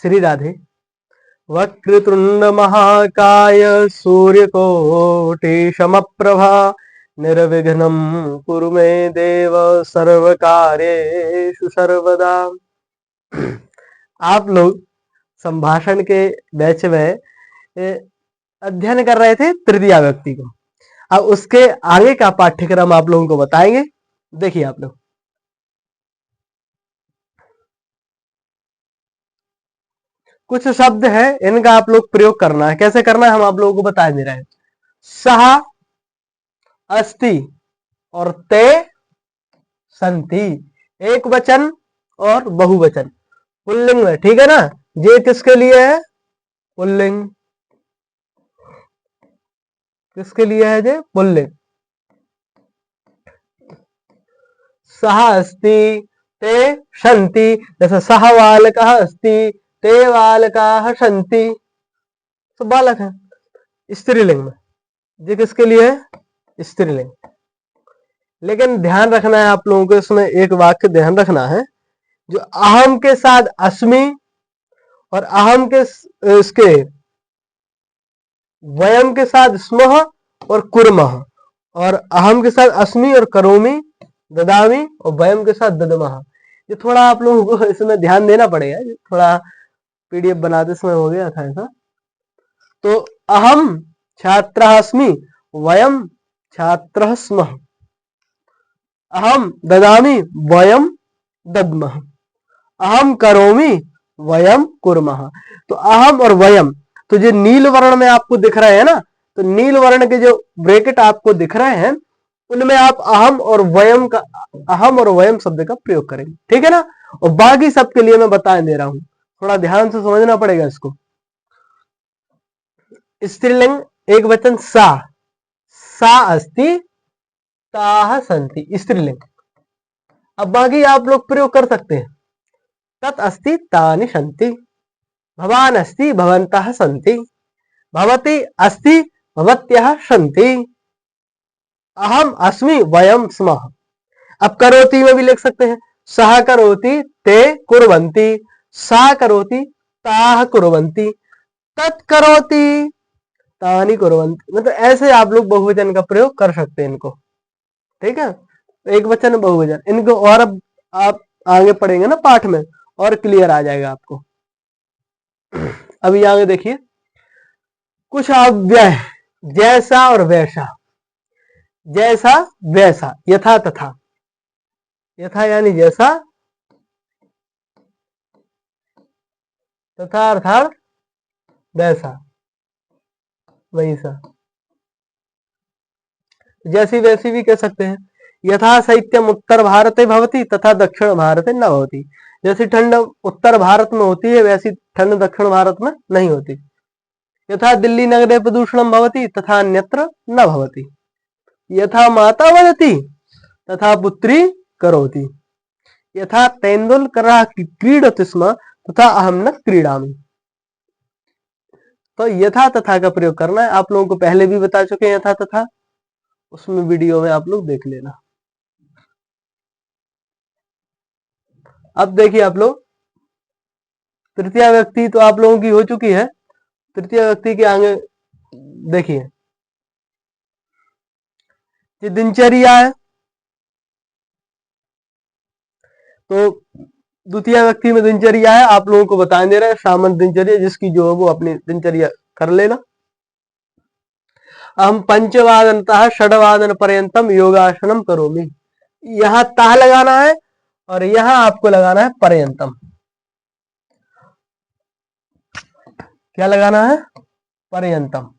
श्री राधे। वक्रतुंड महाकाय सूर्यकोटि समप्रभा निर्विघ्नं कुरु मे देव सर्वकार्येषु सर्वदा। आप लोग संभाषण के बैच में अध्ययन कर रहे थे तृतीया व्यक्ति को। अब उसके आगे का पाठ्यक्रम आप लोगों को बताएंगे। देखिए आप लोग, कुछ शब्द है इनका आप लोग प्रयोग करना है। कैसे करना है हम आप लोगों को बता दे रहे हैं। सहा, अस्ति और ते संति, एक वचन और बहुवचन पुल्लिंग में, ठीक है ना। ये किसके लिए है? पुल्लिंग। किसके लिए है ये? पुल्लिंग। सह अस्ति ते सन्ति, जैसे सह बालकः अस्ति ते बालकाः सन्ति, तो बालक है स्त्रीलिंग में। ये किसके लिए है? स्त्रीलिंग। लेकिन ध्यान रखना है आप लोगों को, इसमें एक वाक्य ध्यान रखना है, जो अहम के साथ अस्मि और अहम के इसके वयम के साथ स्मः और कुर्मः, और अहम के साथ अस्मि और करोमि ददामि और वयम के साथ ददमः। ये थोड़ा आप लोगों को इसमें ध्यान देना पड़ेगा, थोड़ा पीडीएफ बनाते समय हो गया था ऐसा। तो अहम छात्रः अस्मि, वयम छात्रः स्मः, अहम ददामि वयम दद्मः, अहम करोमि वयम कुर्मः। तो अहम और वयम, तो जो नील वर्ण में आपको दिख रहे हैं ना, तो नील वर्ण के जो ब्रैकेट आपको दिख रहे हैं उनमें आप अहम और वयम शब्द का प्रयोग करेंगे, ठीक है ना। और बाकी सबके लिए मैं बता दे रहा हूं, थोड़ा ध्यान से समझना पड़ेगा इसको। स्त्रीलिंग एक वचन सा, सा अस्ति ताः सन्ति, स्त्रीलिंग। अब बाकी आप लोग प्रयोग कर सकते हैं। तत् अस्ति तानि सन्ति, भवान अस्ति भवन्तः सन्ति, भवती अस्ति भवत्यः सन्ति, अहम अस्मि वयम स्मः। अब करोति में भी लिख सकते हैं, सह करोति ते कुर्वन्ति, सा करोति ताः कुर्वन्ति, तत् करोति तानि कुर्वन्ति। मतलब ऐसे आप लोग बहुवचन का प्रयोग कर सकते हैं इनको, ठीक है। एक वचन बहुवचन इनको, और अब आप आगे पढ़ेंगे ना पाठ में और क्लियर आ जाएगा आपको। अभी आगे देखिए, कुछ अव्यय जैसा और वैसा, जैसा वैसा, यथा तथा। यथा यानी जैसा, तथा अर्थात वैसा वैसा, जैसी वैसी भी कह सकते हैं। यथा शैत्यम उत्तर भारते भवति तथा दक्षिण भारते न भवति, जैसी ठंड उत्तर भारत में होती है वैसी ठंड दक्षिण भारत में नहीं होती। यथा दिल्ली नगरे प्रदूषणम भवति तथा अन्यत्र न भवति, यथा माता वदति तथा पुत्री करोति, यथा तेंदुलकरः क्रीडति स्म तथा अहम न क्रीडामि। तो यथा तथा का प्रयोग करना है। आप लोगों को पहले भी बता चुके हैं यथा तथा, उसमें वीडियो में आप लोग देख लेना। अब देखिए आप लोग, तृतीया व्यक्ति तो आप लोगों की हो चुकी है। तृतीया व्यक्ति के आगे देखिए, ये दिनचर्या है। तो द्वितीय व्यक्ति में दिनचर्या है, आप लोगों को बता दे रहे हैं सामान्य दिनचर्या, जिसकी जो है वो अपनी दिनचर्या कर लेना। हम पंचवादनतः षड्वादन पर्यंतम योगासनम करोमि, यहाँ ताह लगाना है और यहाँ आपको लगाना है पर्यंतम। क्या लगाना है? पर्यंतम।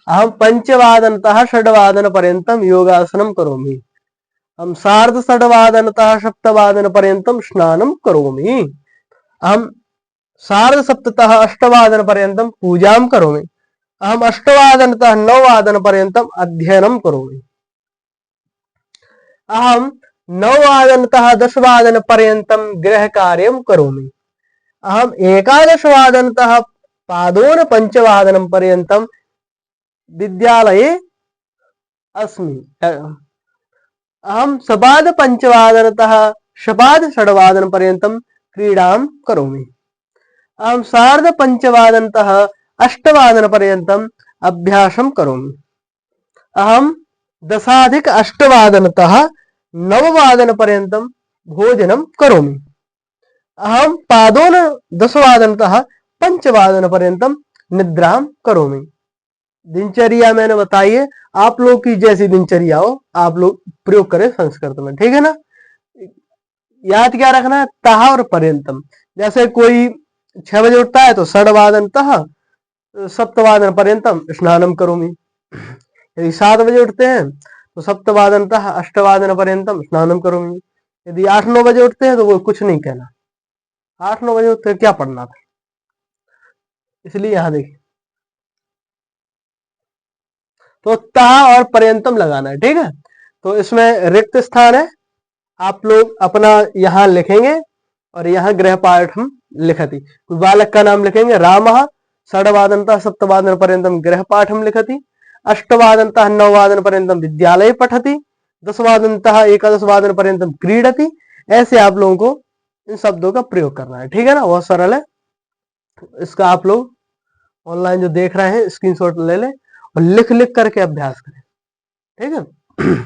हम पंचवादनतः षड्वादन पर्यंतम योगासनम करोमि, हम सार्ध षड्वादनतः सप्तवादन पर्यंतम स्नानम करोमि, हम सार्ध सप्ततः अष्टवादन पर्यंतम पूजां करोमि, अहम अष्टवादनतः नववादन पर्यंतम अध्ययनं करोमि, अहम नववादनतः दशवादन पर्यंतम गृह कार्यं करोमि, अहम एकादशवादनतः पादोन पंचवादन पर्यंतम विद्यालये अस्मि, अहम सपाद पंचवादनतः शपाद षड्वादन पर्यंतम क्रीडां करोमि। अहं सार्ध पंचवादनतः अष्टवादन पर्यंतम अभ्यासं करोमि। अहं दशाधिक अष्टवादनतः नववादन पर्यंतम भोजनं करोमि। अहं पादोन दशवादनतः पंचवादन पर्यंतम निद्रां करोमि। दिनचर्या मैंने बताई है, आप लोग की जैसी दिनचर्या हो आप लोग प्रयोग करें संस्कृत में, ठीक है ना। याद क्या रखना है, तह और पर्यंतम। जैसे कोई 6 बजे उठता है तो षड्वादन तह सप्तवादन पर्यंतम स्नानम करोमि। यदि 7 बजे उठते हैं तो सप्तवादन तह अष्टवादन पर्यंतम स्नानम करोमि। यदि 8-9 बजे उठते हैं तो वो कुछ नहीं कहना, 8-9 बजे उठते क्या पढ़ना था, इसलिए यहां देखिए तो ता और पर्यंतम लगाना है, ठीक है। तो इसमें रिक्त स्थान है, आप लोग अपना यहां लिखेंगे और यहाँ गृह पाठम लिखति। बालक का नाम लिखेंगे रामः, षड्वादनतः सप्तवादन पर्यंतम गृह पाठम लिखति, अष्टवादनतः नववादन पर्यंतम विद्यालय पठति, दशवादनतः एकादशवादन पर्यंतम क्रीडति। ऐसे आप लोगों को इन शब्दों का प्रयोग करना है, ठीक है ना, बहुत सरल है। इसका आप लोग ऑनलाइन जो देख रहे हैं स्क्रीनशॉट ले लें और लिख लिख करके अभ्यास करें, ठीक है।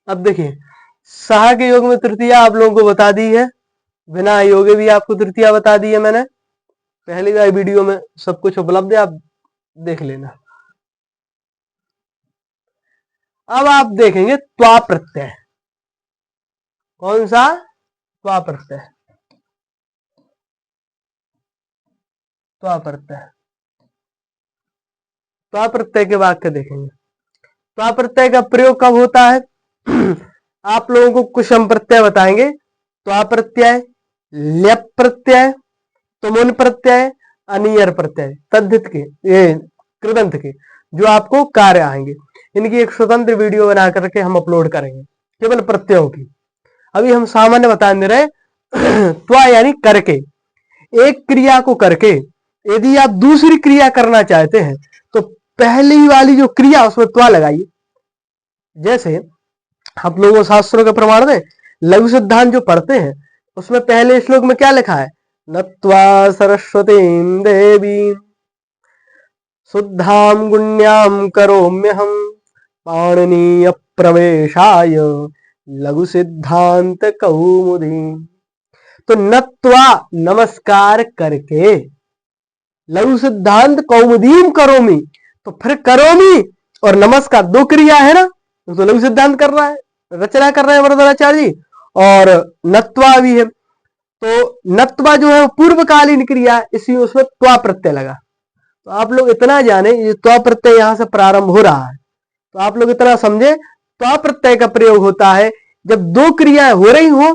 अब देखिए सहा के योग में तृतीया आप लोगों को बता दी है, बिना योगे भी आपको तृतीया बता दी है मैंने, पहली बार वीडियो में सब कुछ उपलब्ध है, आप देख लेना। अब आप देखेंगे त्वा प्रत्यय, कौन सा, त्वा प्रत्यय, त्वा प्रत्यय। त्वा प्रत्यय के वाक्य देखेंगे। त्वा प्रत्यय का प्रयोग कब होता है, आप लोगों को कुछ हम प्रत्यय बताएंगे। त्वा प्रत्यय, ल्यप प्रत्यय, तुमुन प्रत्यय, अनियर प्रत्यय, तद्धित के, ये कृदंत के, जो आपको कार्य आएंगे। इनकी एक स्वतंत्र वीडियो बना करके हम अपलोड करेंगे केवल प्रत्ययों की। अभी हम सामान्य बता दे रहे त्वा यानी करके, एक क्रिया को करके यदि आप दूसरी क्रिया करना चाहते हैं तो पहली वाली जो क्रिया उसमें त्वा लगाइए। जैसे आप लोगों शास्त्रों के प्रमाण में लघु सिद्धांत जो पढ़ते हैं उसमें पहले श्लोक में क्या लिखा है, नत्वा सरस्वतीं देवीं शुद्धां गुण्यां करोम्यहं पाणिनीय प्रवेशाय लघु सिद्धांत कौमुदी। तो नत्वा नमस्कार करके, लघु सिद्धांत कौमुदीम करोमि, तो फिर करोमि और नमस्कार दो क्रिया है ना, तो लघु सिद्धांत कर रहा है, रचना कर रहे हैं वरदाचार्य जी, और नत्वा भी है। तो नत्वा जो है वो पूर्वकालीन क्रिया, इसी उसमें त्वा प्रत्यय लगा। तो आप लोग इतना जाने ये त्वा प्रत्यय यहां से प्रारंभ हो रहा है, तो आप लोग इतना समझे त्वा प्रत्यय का प्रयोग होता है जब दो क्रियाएं हो रही हो,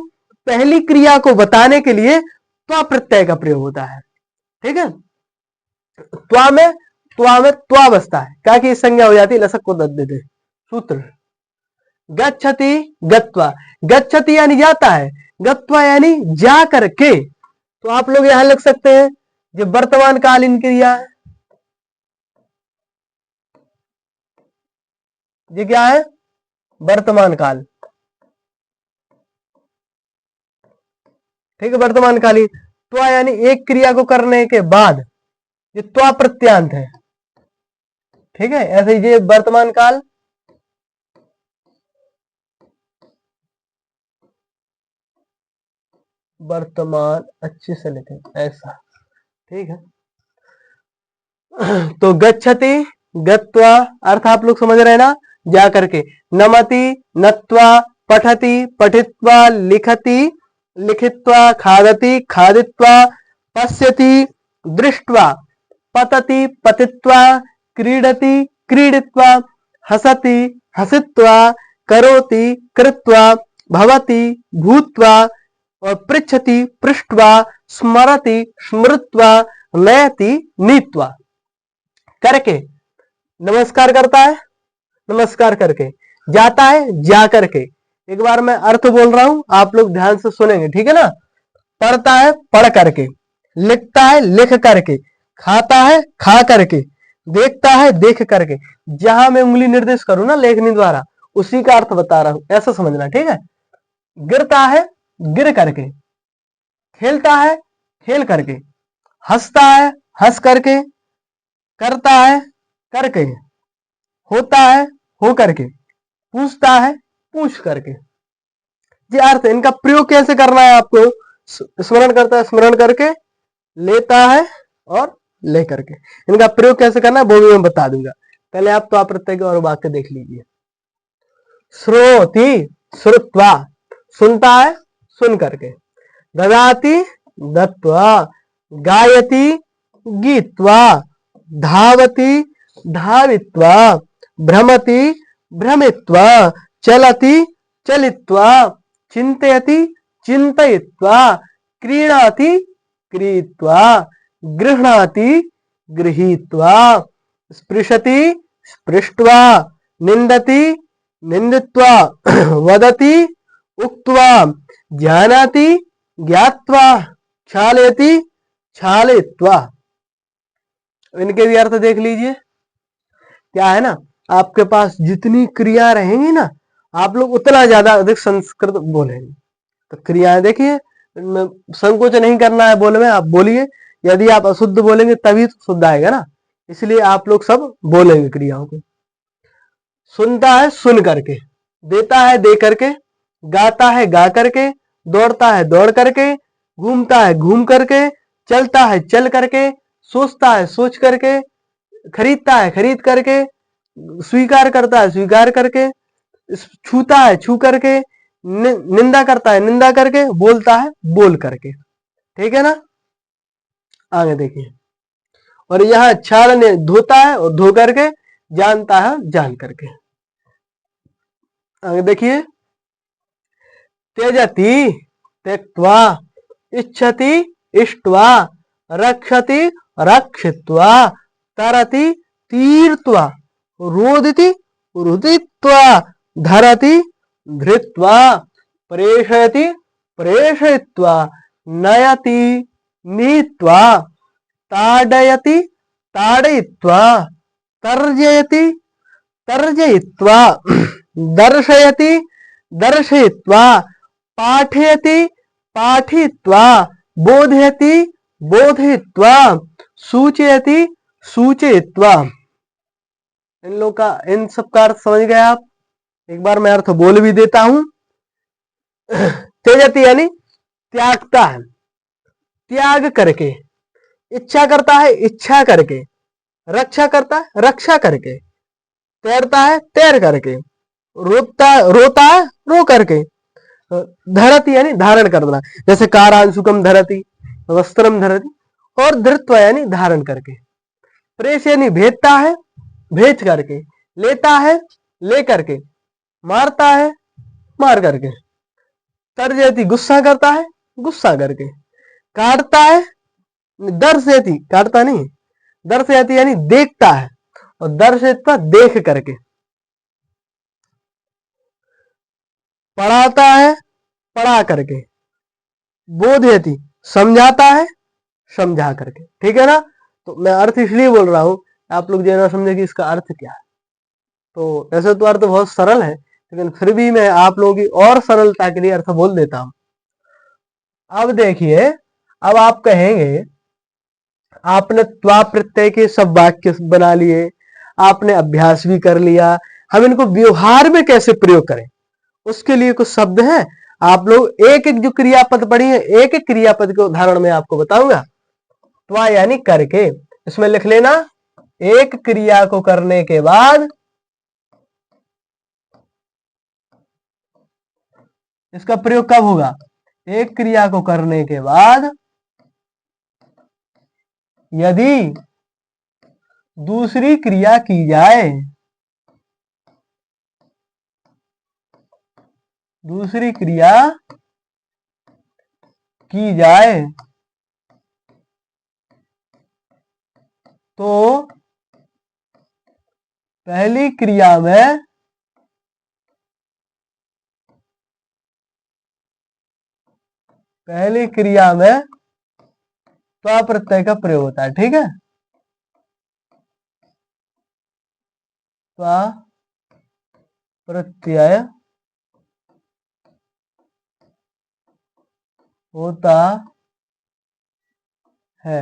पहली क्रिया को बताने के लिए त्वा प्रत्यय का प्रयोग होता है, ठीक है। त्वा में त्वा बसता है, क्या की संज्ञा हो जाती है, लसक को दे देते सूत्र। गच्छति गत्वा, गच्छति यानी जाता है, गत्वा यानी जा करके। तो आप लोग यहां लिख सकते हैं जो वर्तमान कालीन क्रिया है, ये क्या है, वर्तमान काल, ठीक है, वर्तमान कालीन। त्वा यानी एक क्रिया को करने के बाद ये त्वा प्रत्यांत है, ठीक है। ऐसे ही ये वर्तमान काल, वर्तमान अच्छे से लिखें ऐसा, ठीक है। तो गच्छति गत्वा अर्थ आप लोग समझ रहे हैं ना, जा करके। नमति नत्वा, पठति पठित्वा, लिखति लिखित्वा, खादति खादित्वा, पश्यति दृष्ट्वा, पतति पतित्वा, क्रीडति क्रीडित्वा, हसति हसित्वा, करोति कृत्वा, भवति भूत्वा, और पृच्छति पृष्ट्वा, स्मरति स्मृत्वा, नयति नीत्वा। करके नमस्कार करता है, नमस्कार करके जाता है, जा करके। एक बार मैं अर्थ बोल रहा हूं, आप लोग ध्यान से सुनेंगे, ठीक है ना। पढ़ता है पढ़ करके, लिखता है लिख करके, खाता है खा करके, देखता है देख करके। जहां मैं उंगली निर्देश करूं ना लेखनी द्वारा, उसी का अर्थ बता रहा हूं, ऐसा समझना, ठीक है। गिरता है गिर करके, खेलता है खेल करके, हंसता है हंस करके, करता है करके, होता है हो करके, पूछता है पूछ करके। ये अर्थ है। इनका प्रयोग कैसे करना है आपको, स्मरण करता है स्मरण करके, लेता है और ले करके। इनका प्रयोग कैसे करना है वो भी मैं बता दूंगा। पहले आप तो प्रत्यय और वाक्य देख लीजिए। श्रोति श्रुत्वा, सुनता है सुन करके, ददाति दत्वा, गायति गीत्वा, धावति धावित्वा, भ्रमति भ्रमित्वा, चलति चलित्वा, चिन्तयति चिन्तयित्वा, क्रीणाति क्रीत्वा, गृह्णाति गृहीत्वा, स्पृशति स्पृष्ट्वा, निन्दति निन्दित्वा, वदति उक्त्वा, जानाति ज्ञात्वा, क्षालयति क्षालयित्वा। इनके भी अर्थ देख लीजिए। क्या है ना, आपके पास जितनी क्रिया रहेंगी ना, आप लोग उतना ज्यादा अधिक संस्कृत बोलेंगे। तो क्रियाएं देखिए, संकोच नहीं करना है बोलने में, आप बोलिए। यदि आप अशुद्ध बोलेंगे तभी तो शुद्ध आएगा ना, इसलिए आप लोग सब बोलेंगे क्रियाओं को। सुनता है सुन करके, देता है दे करके, गाता है गा करके, दौड़ता है दौड़ करके, घूमता है घूम करके, चलता है चल करके, सोचता है सोच करके, खरीदता है खरीद करके, स्वीकार करता है स्वीकार करके, छूता है छू करके, निंदा करता है निंदा करके, बोलता है बोल करके। ठीक है ना, आगे देखिए। और यह छाल ने धोता है और धो करके, जानता है जान करके। आगे देखिए। त्यजति त्यक्त्वा, इच्छति इष्ट्वा, रक्षति रक्षित्वा, तरति तीर्त्वा, रोदिति रुदित्वा, धरति धृत्वा, प्रेषयति प्रेषयित्वा, नयति नीत्वा, ताडयति ताडयित्वा, तर्जयति तर्जयित्वा, दर्शयति दर्शयित्वा, पाठयति पाठयित्वा, बोधयति बोधयित्वा, सूचयति सूचयित्वा। इन लोग का, इन सब का अर्थ समझ गए आप। एक बार मैं अर्थ बोल भी देता हूं। त्यजति यानी त्यागता है, त्याग करके, इच्छा करता है इच्छा करके, रक्षा करता है रक्षा करके, तैरता है तैर करके, रोता है रो करके, धरती यानी धारण करना, जैसे कारांशुकम धरती, वस्त्रम धरती, और धृत्व यानी धारण करके, प्रेष यानी भेजता है भेज करके, लेता है ले करके, मारता है मार करके, तर्जयति गुस्सा करता है गुस्सा करके, काटता है दर्शयति, काटता नहीं, दर्शयति यानी देखता है, और दर्शयित्वा देख करके, पढ़ाता है पढ़ा करके, बोधयति समझाता है समझा करके। ठीक है ना, तो मैं अर्थ इसलिए बोल रहा हूं, आप लोग जो ना समझे कि इसका अर्थ क्या है। तो ऐसे तो अर्थ बहुत सरल है, लेकिन फिर भी मैं आप लोगों की और सरलता के लिए अर्थ बोल देता हूं। अब देखिए, अब आप कहेंगे आपने त्वा प्रत्यय के सब वाक्य बना लिए, आपने अभ्यास भी कर लिया, हम इनको व्यवहार में कैसे प्रयोग करें, उसके लिए कुछ शब्द हैं। आप लोग एक एक जो क्रियापद पढ़ी है, एक एक क्रियापद के उदाहरण में आपको बताऊंगा। त्वा यानी करके, इसमें लिख लेना, एक क्रिया को करने के बाद इसका प्रयोग कब होगा, एक क्रिया को करने के बाद यदि दूसरी क्रिया की जाए, दूसरी क्रिया की जाए तो पहली क्रिया में त्वा प्रत्यय का प्रयोग होता है। ठीक है, त्वा प्रत्यय होता है।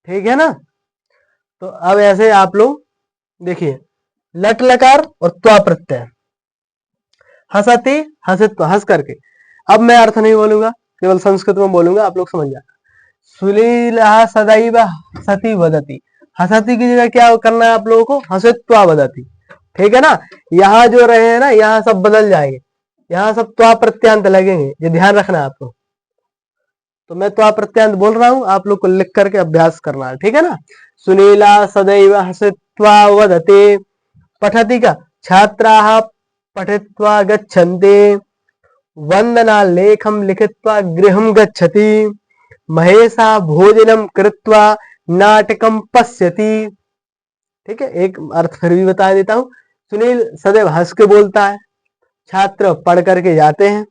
ठीक है ना। तो अब ऐसे आप लोग देखिए, लट लकार और त्वा प्रत्यय, हंसती हंसित्व, हंस करके। अब मैं अर्थ नहीं बोलूंगा, केवल संस्कृत में बोलूंगा, आप लोग समझ जाना। सुलीला सदैव हसती वदती, हसती की जगह क्या करना है आप लोगों को, हंसित्वा वदती। ठीक है ना। यहाँ जो रहे हैं ना, यहाँ सब बदल जाएंगे, यहाँ सब त्वा प्रत्यांत लगेंगे, ये ध्यान रखना है आपको। तो मैं त्वा प्रत्यांत बोल रहा हूं, आप लोग को लिख करके अभ्यास करना है। ठीक है ना। सुनीला सदैव हसित्वा वदते, पठति का छात्राः पठित्वा गच्छन्ति, वन्दना लेखं लिखित्वा गृहं गच्छति, महेशा भोजनं कृत्वा नाटकं पश्यति। ठीक है, एक अर्थ फिर भी बता देता हूं। सुनील सदैव हंस के बोलता है, छात्र पढ़ करके जाते हैं।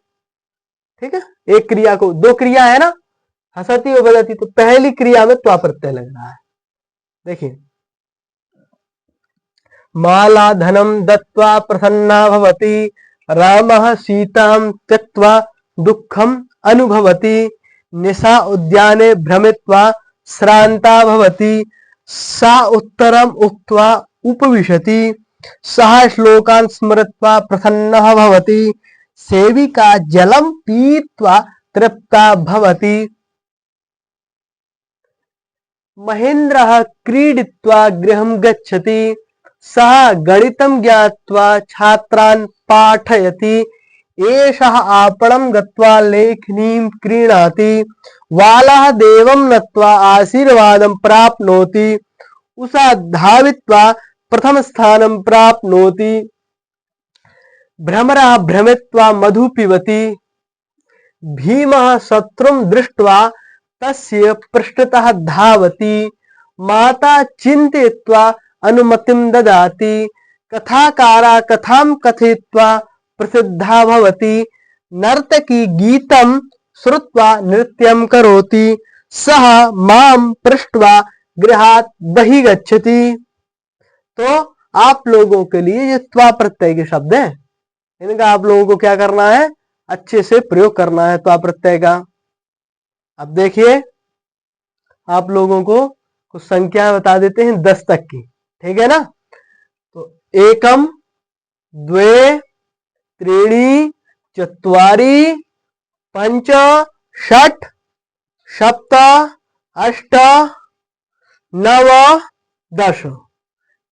ठीक है, एक क्रिया को, दो क्रिया है ना, हंसती और बदती, तो पहली क्रिया में त्वा प्रत्यय लग रहा है। देखिए, माला धनम दत्वा प्रसन्ना भवति, रामः सीतां त्यक्त्वा दुःखम अनुभवति, निशा उद्याने भ्रमित्वा श्रान्ता भवति, सा उत्तरम उक्त्वा उपविशति, सः श्लोकान् स्मृत्वा प्रसन्नः भवति, सेविका जलं पीत्वा तृप्ता भवति, महेन्द्रः क्रीडित्वा गृहं गच्छति, सः गणितं ज्ञात्वा छात्रान् पाठयति, एषः आपणं गत्वा लेखनीं क्रीणाति, बालः देवं नत्वा आशीर्वादं प्राप्नोति, उषा धावित्वा प्रथम स्थानं प्राप्नोति, भ्रमरः भ्रमित्वा मधु पिबति, भीमः शत्रुं दृष्ट्वा तस्य पृष्ठतः धावति, माता चिन्तयित्वा अनुमतिं ददाति, कथाकारा कथां कथयित्वा प्रसिद्धा भवति, नर्तकी गीतं श्रुत्वा नृत्यं करोति, सः मां पृष्ट्वा गृहात् बहिः गच्छति। तो आप लोगों के लिए ये त्वा प्रत्यय के शब्द हैं, इनका आप लोगों को क्या करना है, अच्छे से प्रयोग करना है त्वा प्रत्यय का। अब देखिए, आप लोगों को कुछ संख्या बता देते हैं 10 तक की। ठीक है ना। तो एकम, द्वे, त्रीणि, चत्वारि, पंच, षट, सप्त, अष्ट, नव, 10।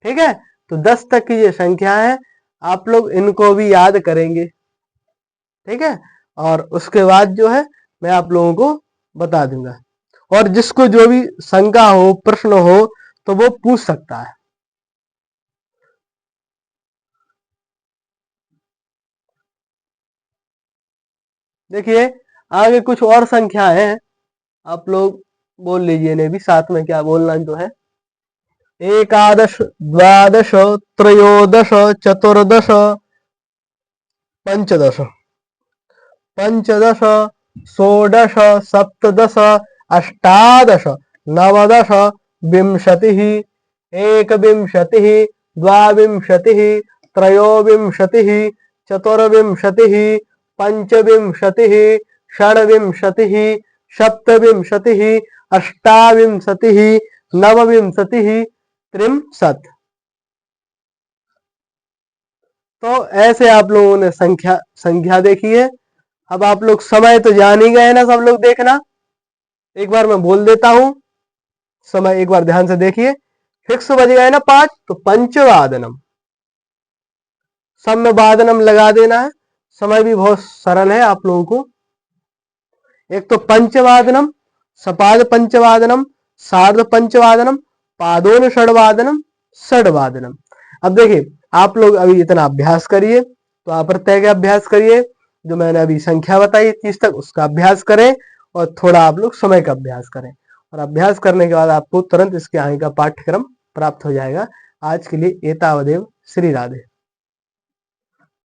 ठीक है। तो 10 तक की ये संख्या है, आप लोग इनको भी याद करेंगे। ठीक है। और उसके बाद जो है मैं आप लोगों को बता दूंगा, और जिसको जो भी शंका हो, प्रश्न हो, तो वो पूछ सकता है। देखिए, आगे कुछ और संख्याएं हैं, आप लोग बोल लीजिए इन्हें भी साथ में, क्या बोलना जो है। एकादश, द्वादश, त्रयोदश, चतुर्दश, पंचदश, पंचदश, षोडश, सप्तदश, अष्टादश, नवदश, विंशतिः, एकविंशतिः, द्वाविंशतिः, त्रयोविंशतिः, चतुर्विंशतिः, पंचविंशतिः, षड्विंशतिः, सप्तविंशतिः, अष्टाविंशतिः, नवविंशतिः, त्रिंशत्। तो ऐसे आप लोगों ने संख्या देखी है। अब आप लोग समय तो जान ही गए ना, सब लोग देखना, एक बार मैं बोल देता हूं, समय एक बार ध्यान से देखिए। फिक्स बज गए ना 5, तो पंचवादनम, सब में वादनम लगा देना है। समय भी बहुत सरल है आप लोगों को। एक तो पंचवादनम, सपाद पंचवादनम, सार्ध पंचवादनम, पादोन षडवादनम, षडवादनम। अब देखिए, आप लोग अभी इतना अभ्यास करिए, तो आप प्रत्यय का अभ्यास करिए, जो मैंने अभी संख्या बताई 30 तक, उसका अभ्यास करें, और थोड़ा आप लोग समय का अभ्यास करें। और अभ्यास करने के बाद आपको तुरंत इसके आगे का पाठ्यक्रम प्राप्त हो जाएगा। आज के लिए एतावदेव। श्री राधे।